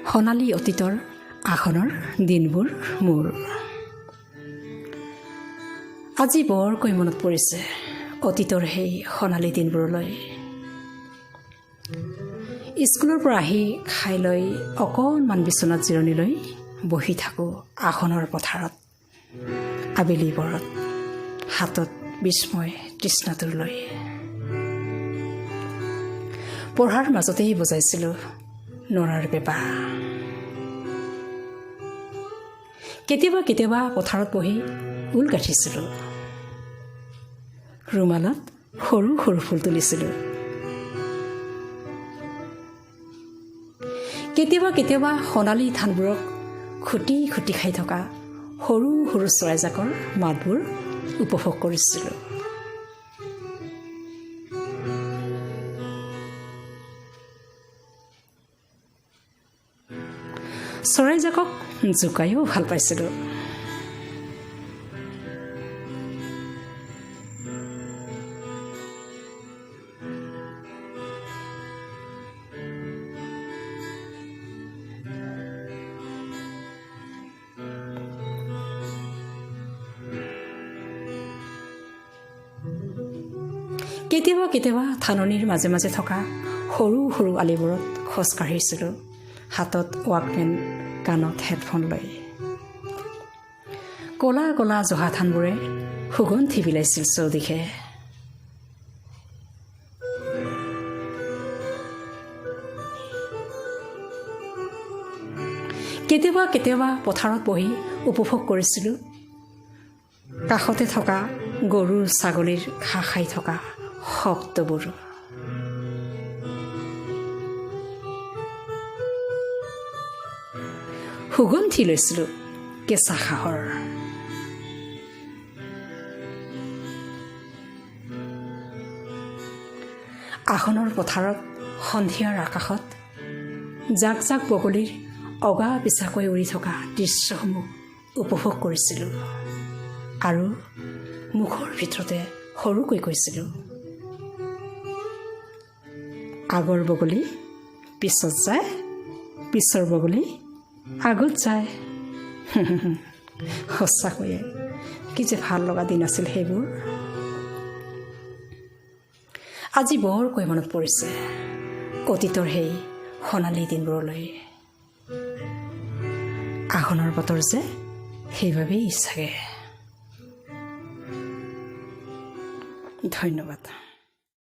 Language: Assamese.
সোণালী অতীতৰ আসনৰ দিনবোৰ মোৰ। আজি বৰকৈ মনত পৰিছে অতীতৰ সেই সোণালী দিনবোৰলৈ। স্কুলৰ পৰা আহি খাই লৈ অকণমান বিচনাত জিৰণি লৈ বহি থাকোঁ আসনৰ পথাৰত আবেলি বৰত, হাতত বিস্ময় তৃষ্ণাটোৰ লৈ। পঢ়াৰ মাজতেই বজাইছিলোঁ নৰাৰ পেঁপা। কেতিয়াবা কেতিয়াবা পথাৰত বহি ঊল গাঁঠিছিলোঁ, ৰুমালত সৰু সৰু ফুল তুলিছিলোঁ। কেতিয়াবা কেতিয়াবা সোণালী ধানবোৰক খুটি খুটি খাই থকা সৰু সৰু চৰাইজাকৰ মাতবোৰ উপভোগ কৰিছিলোঁ। চৰাইজাকক জোকাইও ভাল পাইছিলোঁ। কেতিয়াবা কেতিয়াবা ধাননিৰ মাজে মাজে থকা সৰু সৰু আলিবোৰত খোজ কাঢ়িছিলোঁ, হাতত ৱাকমেন, কাণত হেডফোন লৈ। ক'লা ক'লা জহা ধানবোৰে সুগন্ধি বিলাইছিল চৌদিশে। কেতিয়াবা কেতিয়াবা পথাৰত বহি উপভোগ কৰিছিলোঁ কাষতে থকা গৰু ছাগলীৰ ঘাঁহ খাই থকা শব্দবোৰ। সুগন্ধি লৈছিলোঁ কেঁচা ঘাঁহৰ। আসনৰ পথাৰত সন্ধিয়াৰ আকাশত জাক জাক বগলীৰ অগা পিছাকৈ উৰি থকা দৃশ্যসমূহ উপভোগ কৰিছিলোঁ আৰু মুখৰ ভিতৰতে সৰুকৈ কৈছিলোঁ, আগৰ বগলী পিছত যায়, পিছৰ বগলী আগত যায়। সঁচাকৈয়ে কি যে ভাল লগা দিন আছিল সেইবোৰ। আজি বৰকৈ মনত পৰিছে অতীতৰ সেই সোণালী দিনবোৰলৈ। আঘোণৰ বতৰ যে সেইবাবেই চাগে। ধন্যবাদ।